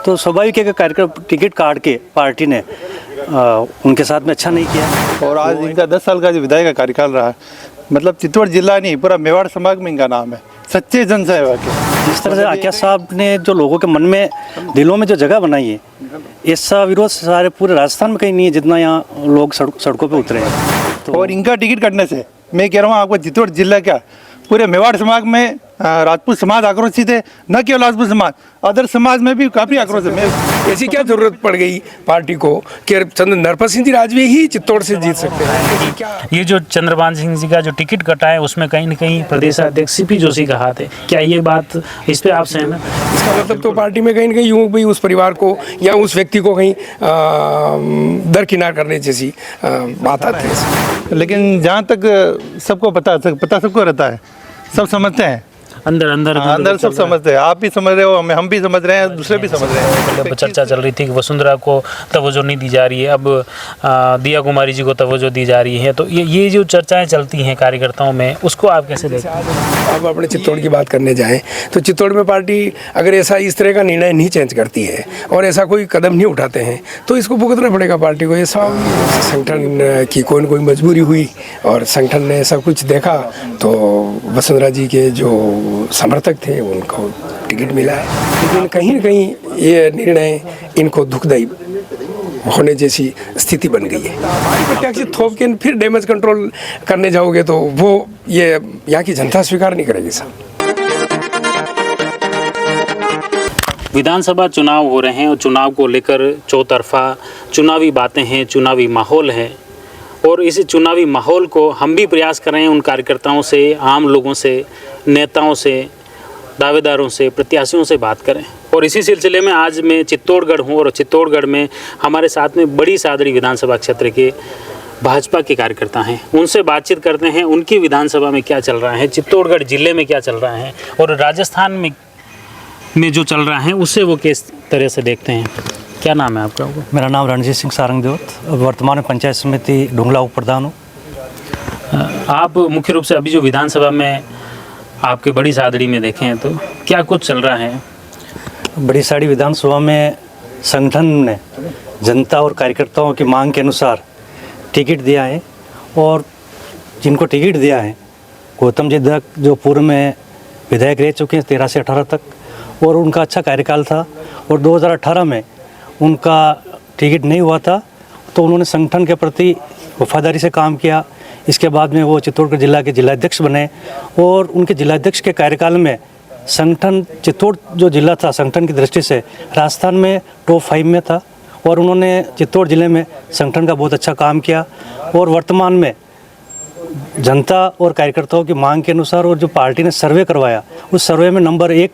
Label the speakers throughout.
Speaker 1: तो स्वाभाविक है कि कार्यक्रम टिकट काट के पार्टी ने उनके साथ में अच्छा नहीं किया।
Speaker 2: और आज इनका 10 साल का जो विधायक का कार्यकाल रहा, मतलब चित्तौड़ जिला नहीं पूरा मेवाड़ संभाग में इनका नाम है, सच्चे जनसेवा के।
Speaker 1: जिस तरह से आकिया साहब ने जो लोगों के मन में दिलों में जो जगह बनाई है, ऐसा विरोध सारे पूरे राजस्थान में कहीं नहीं है जितना यहाँ लोग सड़कों पे उतरे हैं।
Speaker 2: तो और इनका टिकट कटने से मैं कह रहा हूँ आपको चित्तौड़ जिला क्या पूरे मेवाड़ समाज में राजपूत समाज आक्रोशित है, न केवल राजपूत समाज, अदर समाज में भी काफ़ी आक्रोश है।
Speaker 3: ऐसी क्या जरूरत पड़ गई पार्टी को कि नरपत सिंह जी राजवी ही चित्तौड़ से जीत सकते हैं?
Speaker 4: ये जो चंद्रभान सिंह जी का जो टिकट कटा है उसमें कहीं न कहीं प्रदेश अध्यक्ष सीपी जोशी का हाथ है, क्या ये बात इस पे आप सहमत?
Speaker 3: इसका मतलब तो पार्टी में कहीं न कहीं यूँ भी उस परिवार को या उस व्यक्ति को कहीं दरकिनार करने जैसी बात आती है।
Speaker 2: लेकिन जहाँ तक सबको पता सबको रहता है, सब समझते हैं, अंदर सब समझते हैं। आप भी समझ रहे हो, हम भी समझ रहे हैं, दूसरे भी समझ रहे हैं।
Speaker 4: जब चर्चा चल रही थी कि वसुंधरा को तवज्जो नहीं दी जा रही है, अब दिया कुमारी जी को तवज्जो दी जा रही है, तो ये जो चर्चाएं चलती हैं कार्यकर्ताओं में, उसको आप कैसे देखते हैं?
Speaker 3: अब अपने चित्तौड़ की बात करने जाएं तो चित्तौड़ में पार्टी अगर इस तरह का निर्णय नहीं चेंज करती है और ऐसा कोई कदम नहीं उठाते हैं तो इसको भुगतना पड़ेगा पार्टी को। ऐसा संगठन की कोई न कोई मजबूरी हुई और संगठन ने ऐसा कुछ देखा तो वसुंधरा जी के जो समर्थक थे उनको टिकट मिला है। लेकिन कहीं न कहीं ये निर्णय इनको दुखदायी होने जैसी स्थिति बन गई है। प्रत्याशी थोप के फिर डैमेज कंट्रोल करने जाओगे तो वो ये यहाँ की जनता स्वीकार नहीं करेगी साहब।
Speaker 4: विधानसभा चुनाव हो रहे हैं और चुनाव को लेकर चौतरफा चुनावी बातें हैं, चुनावी माहौल है, और इस चुनावी माहौल को हम भी प्रयास कर रहे हैं उन कार्यकर्ताओं से, आम लोगों से, नेताओं से, दावेदारों से, प्रत्याशियों से बात करें। और इसी सिलसिले में आज मैं चित्तौड़गढ़ हूँ और चित्तौड़गढ़ में हमारे साथ में बड़ी सादड़ी विधानसभा क्षेत्र के भाजपा के कार्यकर्ता हैं, उनसे बातचीत करते हैं उनकी विधानसभा में क्या चल रहा है, चित्तौड़गढ़ जिले में क्या चल रहा है और राजस्थान में जो चल रहा है उससे वो किस तरह से देखते हैं। क्या नाम है आपका?
Speaker 1: मेरा नाम रणजीत सिंह सारंग देवत, वर्तमान में पंचायत समिति ढूंगला उप प्रधान हूँ।
Speaker 4: आप मुख्य रूप से अभी जो विधानसभा में आपके बड़ी सादड़ी में देखें हैं तो क्या कुछ चल रहा है?
Speaker 1: बड़ी साड़ी विधानसभा में संगठन ने जनता और कार्यकर्ताओं की मांग के अनुसार टिकट दिया है और जिनको टिकट दिया है गौतम जी दत्त जो पूर्व में विधायक रह चुके हैं 13 से 18 तक, और उनका अच्छा कार्यकाल था और 2018 में उनका टिकट नहीं हुआ था तो उन्होंने संगठन के प्रति वफादारी से काम किया। इसके बाद में वो चित्तौड़गढ़ जिला के जिलाध्यक्ष बने और उनके जिलाध्यक्ष के कार्यकाल में संगठन चित्तौड़ जो जिला था संगठन की दृष्टि से राजस्थान में टॉप 5 में था और उन्होंने चित्तौड़ जिले में संगठन का बहुत अच्छा काम किया। और वर्तमान में जनता और कार्यकर्ताओं की मांग के अनुसार और जो पार्टी ने सर्वे करवाया उस सर्वे में नंबर 1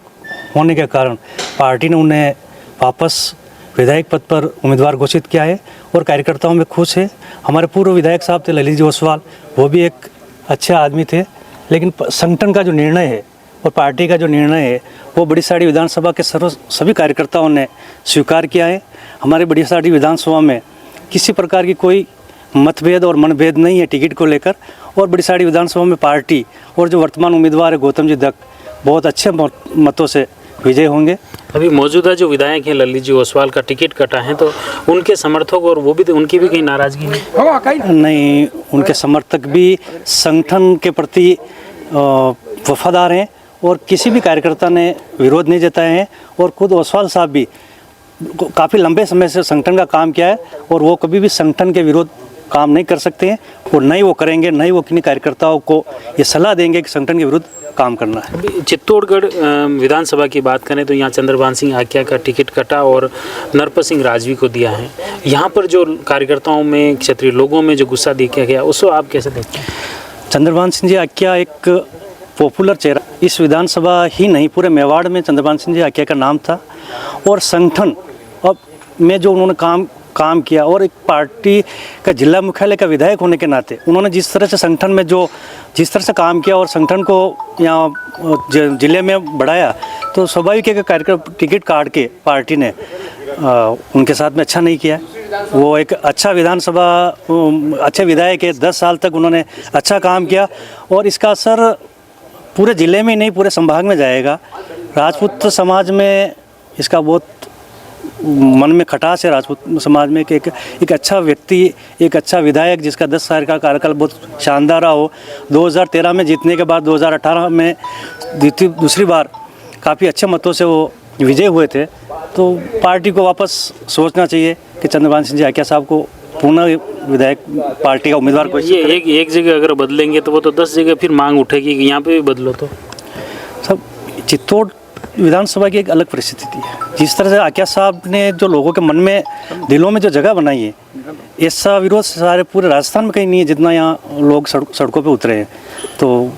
Speaker 1: होने के कारण पार्टी ने उन्हें वापस विधायक पद पर उम्मीदवार घोषित किया है और कार्यकर्ताओं में खुश है। हमारे पूर्व विधायक साहब थे ललित जी ओसवाल, वो भी एक अच्छे आदमी थे, लेकिन संगठन का जो निर्णय है और पार्टी का जो निर्णय है वो बड़ी साड़ी विधानसभा के सभी कार्यकर्ताओं ने स्वीकार किया है। हमारे बड़ी साड़ी विधानसभा में किसी प्रकार की कोई मतभेद और मनभेद नहीं है टिकट को लेकर, और बड़ी साड़ी विधानसभा में पार्टी और जो वर्तमान उम्मीदवार है गौतम जी दत्त बहुत अच्छे मतों से विजय होंगे।
Speaker 4: अभी मौजूदा जो विधायक हैं ललित जी ओसवाल का टिकट कटा है तो उनके समर्थक और वो भी उनकी भी कहीं नाराजगी
Speaker 1: नहीं, उनके समर्थक भी संगठन के प्रति वफादार हैं और किसी भी कार्यकर्ता ने विरोध नहीं जताए हैं और खुद ओसवाल साहब भी काफ़ी लंबे समय से संगठन का काम किया है और वो कभी भी संगठन के विरोध काम नहीं कर सकते हैं और नहीं वो करेंगे, नहीं वो किन्हीं कार्यकर्ताओं को ये सलाह देंगे कि संगठन के विरुद्ध काम करना है।
Speaker 4: चित्तौड़गढ़ विधानसभा की बात करें तो यहाँ चंद्रभान सिंह आकिया का टिकट कटा और नरपत सिंह राजवी को दिया है। यहाँ पर जो कार्यकर्ताओं में, क्षेत्रीय लोगों में जो गुस्सा दिखाया गया उसको आप कैसे देखते हैं?
Speaker 1: चंद्रभान सिंह जी आकिया एक पॉपुलर चेहरा इस विधानसभा ही नहीं पूरे मेवाड़ में चंद्रभान सिंह जी आकिया का नाम था और संगठन अब में जो उन्होंने काम किया और एक पार्टी का जिला मुख्यालय का विधायक होने के नाते उन्होंने जिस तरह से संगठन में जिस तरह से काम किया और संगठन को यहाँ जिले में बढ़ाया तो स्वाभाविक है कि कार्यक्रम टिकट काट के पार्टी ने उनके साथ में अच्छा नहीं किया। वो एक अच्छा विधानसभा अच्छे विधायक है, 10 साल तक उन्होंने अच्छा काम किया और इसका असर पूरे ज़िले में नहीं पूरे संभाग में जाएगा। राजपूत समाज में इसका बहुत मन में खटास है राजपूत समाज में कि एक अच्छा व्यक्ति, एक अच्छा विधायक जिसका 10 साल का कार्यकाल बहुत शानदार रहा हो, 2013 में जीतने के बाद 2018 में दूसरी बार काफ़ी अच्छे मतों से वो विजय हुए थे। तो पार्टी को वापस सोचना चाहिए कि चंद्रभान सिंह जी आकिया साहब को पुनः विधायक पार्टी का उम्मीदवार को
Speaker 4: ये एक जगह अगर बदलेंगे तो वो तो 10 जगह फिर मांग उठेगी कि यहाँ पे भी बदलो। तो
Speaker 1: सब चित्तौड़ विधानसभा की एक अलग परिस्थिति है। जिस तरह से आकिया साहब ने जो लोगों के मन में, दिलों में जो जगह बनाई है, ऐसा विरोध सारे पूरे राजस्थान में कहीं नहीं है जितना यहाँ लोग सड़कों पे उतरे हैं। तो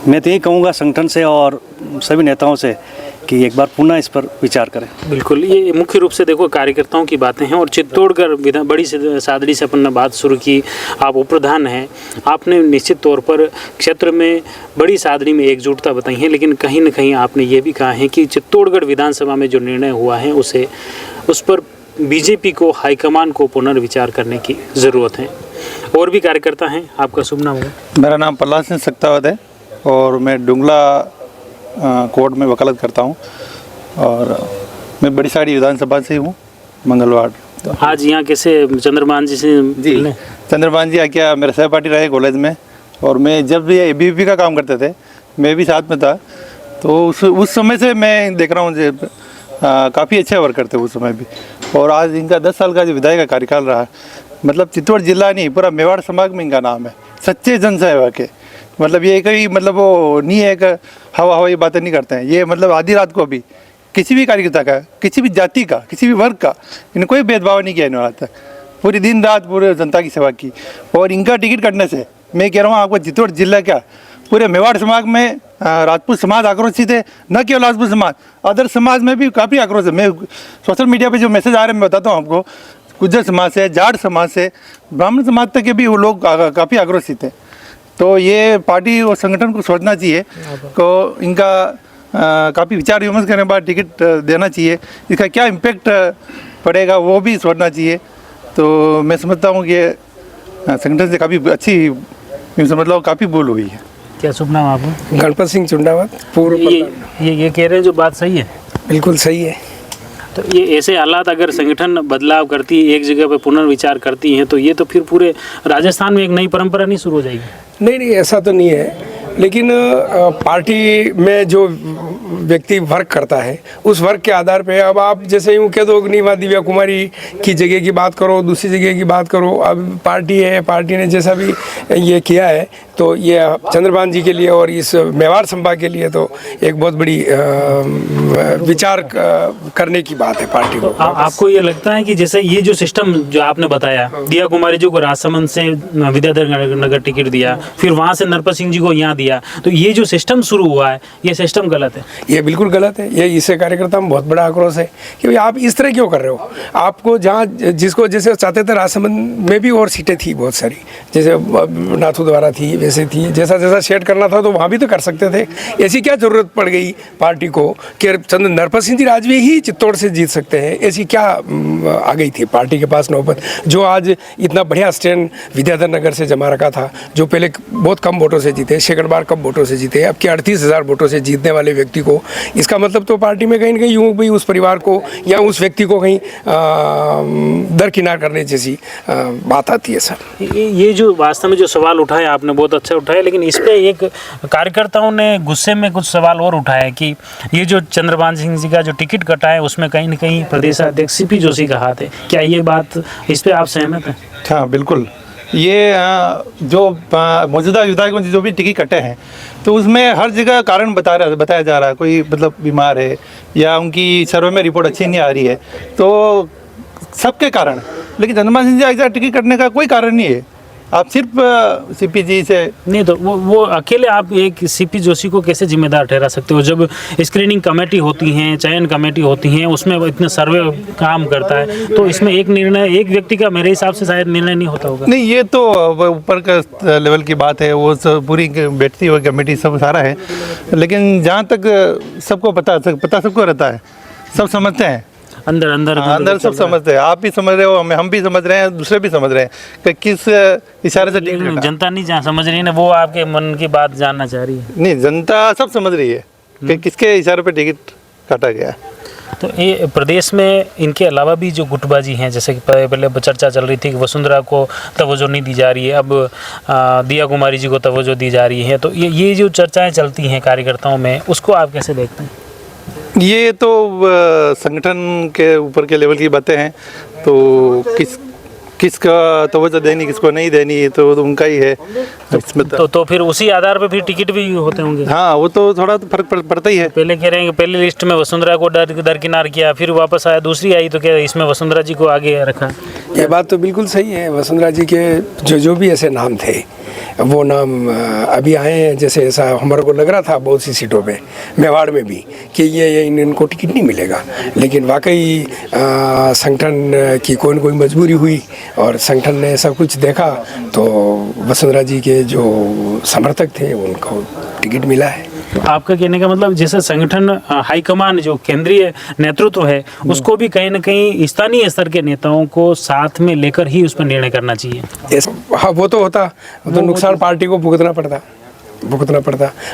Speaker 1: मैं तो यही कहूँगा संगठन से और सभी नेताओं से कि एक बार पुनः इस पर विचार करें। बिल्कुल,
Speaker 4: ये मुख्य रूप से देखो कार्यकर्ताओं की बातें हैं। और चित्तौड़गढ़ बड़ी सादड़ी से अपन ने बात शुरू की। आप उपप्रधान हैं, आपने निश्चित तौर पर क्षेत्र में बड़ी सादड़ी में एकजुटता बताई है, लेकिन कहीं ना कहीं आपने ये भी कहा है कि चित्तौड़गढ़ विधानसभा में जो निर्णय हुआ है उस पर बीजेपी को हाईकमान को पुनर्विचार करने की ज़रूरत है। और भी कार्यकर्ता हैं, आपका शुभ नाम है?
Speaker 2: मेरा नाम प्रहलाद सिंह सक्तावत है और मैं डुंगला कोर्ट में वकालत करता हूँ और मैं बड़ी साड़ी विधानसभा से हूँ, मंगलवार।
Speaker 4: तो आज यहाँ कैसे चंद्रभान जी से
Speaker 2: जी, चंद्रभान जी आकिया मेरे सहपाठी रहे कॉलेज में, और मैं जब भी ABVP का काम करते थे मैं भी साथ में था। तो उस समय से मैं देख रहा हूँ काफ़ी अच्छे वर्क करते उस समय भी। और आज इनका 10 साल का जो विधायक का कार्यकाल रहा, मतलब चित्तौड़ जिला नहीं पूरा मेवाड़ संभाग में इनका नाम है, सच्चे जनसेवा के। मतलब ये कहीं मतलब वो नहीं है कि हवाई बातें नहीं करते हैं। ये मतलब आधी रात को भी किसी भी कार्यकर्ता का, किसी भी जाति का, किसी भी वर्ग का, इन्हें कोई भेदभाव नहीं किया इन्होंने आज तक। पूरी दिन रात पूरे जनता की सेवा की। और इनका टिकट कटने से मैं कह रहा हूँ आपको, चित्तौड़ जिला क्या पूरे मेवाड़ समाज में राजपूत समाज आक्रोशित है। न केवल राजपूत समाज, अदर समाज में भी काफ़ी आक्रोश है। मैं सोशल मीडिया पे जो मैसेज आ रहे हैं मैं बताता हूँ आपको। गुज्जर समाज से, जाट समाज से, ब्राह्मण समाज तक के भी वो लोग काफ़ी आक्रोशित हैं। तो ये पार्टी और संगठन को सोचना चाहिए को इनका काफ़ी विचार विमर्श करने के बाद टिकट देना चाहिए। इसका क्या इम्पेक्ट पड़ेगा वो भी सोचना चाहिए। तो मैं समझता हूँ कि संगठन से काफ़ी अच्छी, समझ लो काफ़ी भूल हुई है।
Speaker 4: क्या शुभ नाम आपका?
Speaker 3: गणपत सिंह चुंडावत, पूर्व।
Speaker 4: ये कह रहे हैं जो बात सही है?
Speaker 3: बिल्कुल सही है।
Speaker 4: तो ये ऐसे हालात अगर संगठन बदलाव करती है, एक जगह पे पुनर्विचार करती हैं, तो ये तो फिर पूरे राजस्थान में एक नई परंपरा नहीं शुरू हो जाएगी?
Speaker 3: नहीं, ऐसा तो नहीं है। लेकिन पार्टी में जो व्यक्ति वर्क करता है उस वर्क के आधार पे, अब आप जैसे यूँ कह दो कि नहीं वहाँ दिव्या कुमारी की जगह की बात करो, दूसरी जगह की बात करो। अब पार्टी है, पार्टी ने जैसा भी ये किया है तो ये चंद्रभान जी के लिए और इस मेवाड़ संभाग के लिए तो एक बहुत बड़ी विचार करने की बात है पार्टी को।
Speaker 4: आपको ये लगता है कि जैसे ये जो सिस्टम जो आपने बताया, दिव्या कुमारी जी को राजसमंद से विद्याधर नगर टिकट दिया, फिर वहाँ से नरपत सिंह जी को यहाँ दिया, तो ये जो सिस्टम शुरू हुआ है ये सिस्टम गलत है?
Speaker 3: ये बिल्कुल गलत है। ये इससे कार्यकर्ता में बहुत बड़ा आक्रोश है कि भाई आप इस तरह क्यों कर रहे हो। आपको जहाँ जिसको जैसे चाहते थे, राजसमंद में भी और सीटें थी बहुत सारी, जैसे नाथू द्वारा थी वैसे थी, जैसा जैसा शेड करना था तो वहाँ भी तो कर सकते थे। ऐसी क्या जरूरत पड़ गई पार्टी को कि नरपत सिंह जी राजवी ही चित्तौड़ से जीत सकते हैं? ऐसी क्या आ गई थी पार्टी के पास नौबत, जो आज इतना बढ़िया स्टैंड विद्याधर नगर से जमा रखा था, जो पहले बहुत कम वोटों से जीते, सैकड़बार कम वोटों से जीते, अब के 38,000 वोटों से जीतने वाले व्यक्ति को, इसका मतलब तो पार्टी में कहीं ना कहीं यूँ भी उस परिवार को या उस व्यक्ति को कहीं दरकिनार करने जैसी बात आती है। सर,
Speaker 4: ये जो वास्तव में जो सवाल उठाया आपने बहुत अच्छा उठाया, लेकिन इस पे एक कार्यकर्ताओं ने गुस्से में कुछ सवाल और उठाया कि ये जो चंद्रभान सिंह जी का जो टिकट कटा है उसमें कहीं ना कहीं प्रदेशाध्यक्ष CP जोशी का हाथ है। क्या ये बात, इस पे आप सहमत हैं?
Speaker 2: हाँ बिल्कुल। ये जो मौजूदा विधायकों जो भी टिकट कटे हैं तो उसमें हर जगह कारण बताया जा रहा है। कोई मतलब बीमार है या उनकी सर्वे में रिपोर्ट अच्छी नहीं आ रही है, तो सबके कारण। लेकिन चंद्रभान सिंह जी ऐसा टिकट कटने का कोई कारण नहीं है। आप सिर्फ CP जी से
Speaker 4: नहीं, तो वो अकेले आप एक CP जोशी को कैसे जिम्मेदार ठहरा सकते हो? जब स्क्रीनिंग कमेटी होती हैं, चयन कमेटी होती हैं, उसमें इतना सर्वे काम करता है, तो इसमें एक निर्णय एक व्यक्ति का मेरे हिसाब से शायद निर्णय नहीं होता होगा।
Speaker 2: नहीं, ये तो ऊपर का लेवल की बात है, वो सब पूरी बैठती हुई कमेटी सब सारा है। लेकिन जहाँ तक सबको पता सबको रहता है, सब समझते हैं, अंदर सब समझते हैं। आप भी समझ रहे हो, हम भी समझ रहे हैं, दूसरे भी समझ रहे हैं कि किस इशारे से टिकट।
Speaker 4: जनता नहीं समझ रही है ना, वो आपके मन की बात जानना चाह रही है।
Speaker 2: नहीं, जनता सब समझ रही है कि किसके इशारे पे टिकट काटा गया।
Speaker 4: तो ये प्रदेश में इनके अलावा भी जो गुटबाजी हैं, जैसे कि पहले चर्चा चल रही थी कि वसुंधरा को तवज्जो नहीं दी जा रही है, अब दिया कुमारी जी को तवज्जो दी जा रही है, तो ये जो चर्चाएं चलती हैं कार्यकर्ताओं में, उसको आप कैसे देखते हैं?
Speaker 2: ये तो संगठन के ऊपर के लेवल की बातें हैं, तो किसका तवज्जो देनी किसको नहीं देनी ये तो उनका ही है इसमें।
Speaker 4: तो फिर उसी आधार पे फिर टिकट भी होते होंगे?
Speaker 2: हाँ, वो तो थोड़ा तो फर्क पड़ता ही है।
Speaker 4: पहले कह रहे हैं कि पहली लिस्ट में वसुंधरा को दरकिनार किया, फिर वापस आया, दूसरी आई तो क्या इसमें वसुंधरा जी को आगे रखा?
Speaker 3: ये बात तो बिल्कुल सही है। वसुंधरा जी के जो भी ऐसे नाम थे वो नाम अभी आए हैं। जैसे ऐसा हमारे को लग रहा था बहुत सी सीटों पे, मेवाड़ में भी, कि ये इनको टिकट नहीं मिलेगा, लेकिन वाकई संगठन की कोई न कोई मजबूरी हुई और संगठन ने ऐसा कुछ देखा तो वसुंधरा जी के जो समर्थक थे उनको टिकट मिला है।
Speaker 4: आपका कहने का मतलब जैसे संगठन हाईकमान जो केंद्रीय नेतृत्व है उसको भी कहीं ना कहीं स्थानीय स्तर के नेताओं को साथ में लेकर ही उस पर निर्णय करना चाहिए।
Speaker 3: हाँ, वो तो होता, तो नुकसान पार्टी को भुगतना पड़ता।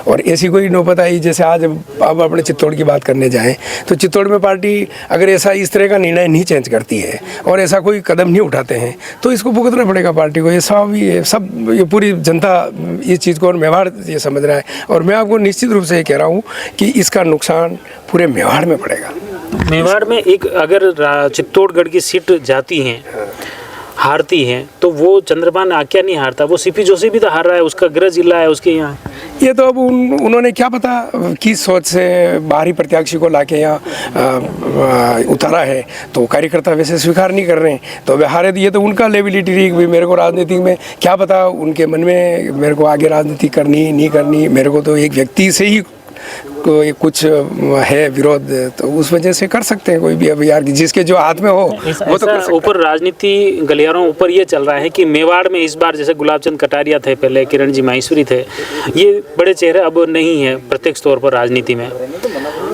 Speaker 3: और ऐसी कोई नौबत आई, जैसे आज अब अपने चित्तौड़ की बात करने जाएं तो चित्तौड़ में पार्टी अगर ऐसा इस तरह का निर्णय नहीं चेंज करती है और ऐसा कोई कदम नहीं उठाते हैं तो इसको भुगतना पड़ेगा पार्टी को। ये स्वाभाविक है, सब ये पूरी जनता इस चीज़ को और मेवाड़ ये समझ रहा है। और मैं आपको निश्चित रूप से ये कह रहा हूँ कि इसका नुकसान पूरे मेवाड़ में पड़ेगा।
Speaker 4: मेवाड़ में एक अगर चित्तौड़गढ़ की सीट जाती हैं, हारती हैं, तो वो चंद्रभान आक्या नहीं हारता, वो सीपी जोशी भी तो हार रहा है, उसका गृह जिला है उसके यहाँ।
Speaker 3: ये तो अब उन्होंने क्या पता किस सोच से बाहरी प्रत्याशी को लाके यहाँ उतारा है, तो कार्यकर्ता वैसे स्वीकार नहीं कर रहे हैं तो वे हारे। ये तो उनका लेबिलिटी रही कि मेरे को राजनीति में क्या पता उनके मन में मेरे को आगे राजनीति करनी नहीं करनी, मेरे को तो एक व्यक्ति से ही कोई कुछ है विरोध, तो उस वजह से कर सकते हैं कोई भी। अब यार जिसके जो हाथ में हो वो तो कर सकते।
Speaker 4: ऊपर राजनीति गलियारों ऊपर ये चल रहा है कि मेवाड़ में इस बार जैसे गुलाब चंद कटारिया थे, पहले किरण जी माहेश्वरी थे, ये बड़े चेहरे अब नहीं है प्रत्यक्ष तौर पर राजनीति में।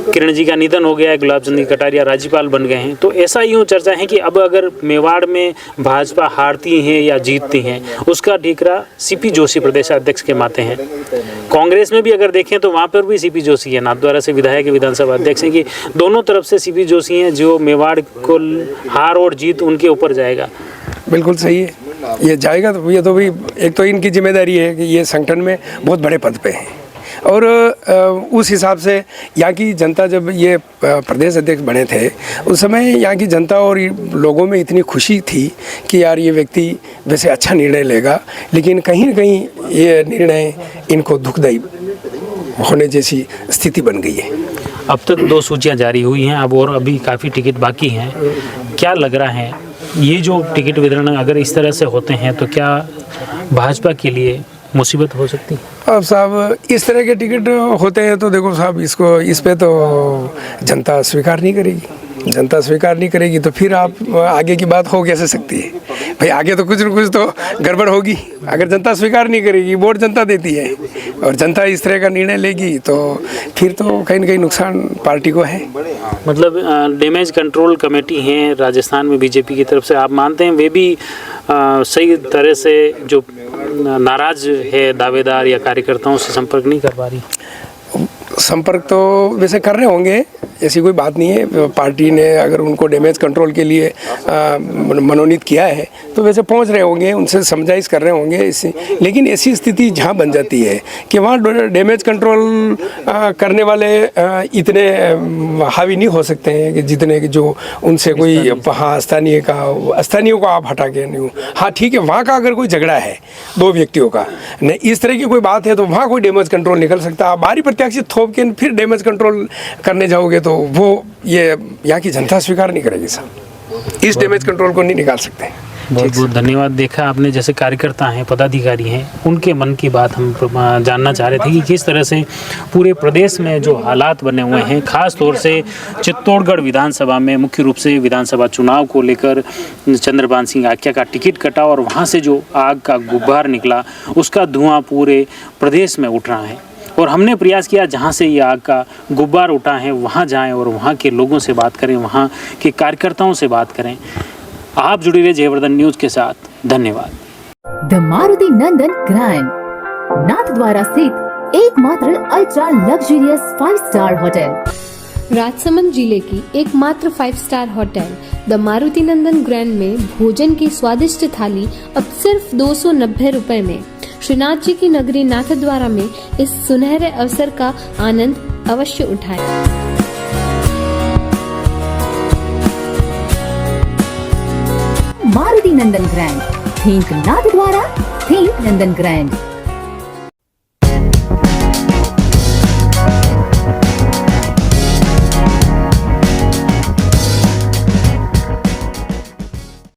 Speaker 4: किरण जी का निधन हो गया है, गुलाब चंद कटारिया राज्यपाल बन गए हैं, तो ऐसा यूँ चर्चा है कि अब अगर मेवाड़ में भाजपा हारती है या जीतती हैं उसका ठीकरा सीपी जोशी प्रदेशाध्यक्ष के माथे हैं। कांग्रेस में भी अगर देखें तो वहाँ पर भी सीपी जोशी है, नाथद्वारा से विधायक विधानसभा अध्यक्ष हैं, कि दोनों तरफ से सीपी जोशी हैं जो मेवाड़ को हार और जीत उनके ऊपर जाएगा।
Speaker 3: बिल्कुल सही है, ये जाएगा तो ये तो भी एक तो इनकी जिम्मेदारी है कि ये संगठन में बहुत बड़े पद पे हैं और उस हिसाब से यहाँ की जनता जब ये प्रदेश अध्यक्ष बने थे उस समय यहाँ की जनता और लोगों में इतनी खुशी थी कि यार ये व्यक्ति वैसे अच्छा निर्णय लेगा, लेकिन कहीं न कहीं ये निर्णय इनको दुखदायी होने जैसी स्थिति बन गई है।
Speaker 4: अब तक 2 सूचियां जारी हुई हैं, अब और अभी काफ़ी टिकट बाकी हैं। क्या लग रहा है ये जो टिकट वितरण अगर इस तरह से होते हैं तो क्या भाजपा के लिए मुसीबत हो सकती है?
Speaker 3: अब साहब इस तरह के टिकट होते हैं तो देखो साहब इस पे तो जनता स्वीकार नहीं करेगी तो फिर आप आगे की बात हो कैसे सकती है भाई? आगे तो कुछ न कुछ तो गड़बड़ होगी। अगर जनता स्वीकार नहीं करेगी, वोट जनता देती है और जनता इस तरह का निर्णय लेगी तो फिर तो कहीं न कहीं नुकसान पार्टी को है।
Speaker 4: मतलब डैमेज कंट्रोल कमेटी है राजस्थान में बीजेपी की तरफ से, आप मानते हैं वे भी सही तरह से जो नाराज है दावेदार या कार्यकर्ताओं से संपर्क नहीं कर पा रही?
Speaker 3: संपर्क तो वैसे कर रहे होंगे, ऐसी कोई बात नहीं है। पार्टी ने अगर उनको डैमेज कंट्रोल के लिए मनोनीत किया है तो वैसे पहुंच रहे होंगे, उनसे समझाइश कर रहे होंगे इससे। लेकिन ऐसी स्थिति जहां बन जाती है कि वहां डैमेज कंट्रोल करने वाले इतने हावी नहीं हो सकते हैं कि जितने कि जो उनसे कोई हाँ स्थानीयों को आप हटा के नहीं। हाँ ठीक है, वहाँ का अगर कोई झगड़ा है 2 व्यक्तियों का नहीं इस तरह की कोई बात है तो वहाँ कोई डैमेज कंट्रोल निकल सकता है। बाहरी प्रत्याशी थोप के फिर डैमेज कंट्रोल करने जाओगे तो वो ये यहाँ की जनता स्वीकार नहीं करेगी साहब, इस डैमेज कंट्रोल को नहीं निकाल सकते।
Speaker 4: बहुत बहुत धन्यवाद। देखा आपने, जैसे कार्यकर्ता हैं, पदाधिकारी हैं, उनके मन की बात हम जानना चाह रहे थे कि किस तरह से पूरे प्रदेश में जो हालात बने हुए हैं, खास तौर से चित्तौड़गढ़ विधानसभा में मुख्य रूप से विधानसभा चुनाव को लेकर चंद्रभान सिंह आक्या का टिकट कटा और वहाँ से जो आग का गुब्बार निकला उसका धुआं पूरे प्रदेश में उठ रहा है। और हमने प्रयास किया जहाँ से ये आग का गुब्बार उठा है वहाँ जाएं और वहाँ के लोगों से बात करें, वहाँ के कार्यकर्ताओं से बात करें। आप जुड़े रहे जयवर्धन न्यूज के साथ। धन्यवाद।
Speaker 5: The Maruti Nandan grand Nathdwara स्थित एकमात्र ultra luxurious 5 star hotel Rajsamand जिले की एकमात्र 5 star hotel the Maruti Nandan grand में भोजन की स्वादिष्ट थाली अब सिर्फ 290 रुपए में। श्रीनाथ जी की नगरी नाथद्वारा में इस सुनहरे अवसर का आनंद अवश्य उठाएं।
Speaker 6: मारुति नंदन ग्रैंड, थिंक नाथद्वारा, थिंक नंदन ग्रैंड।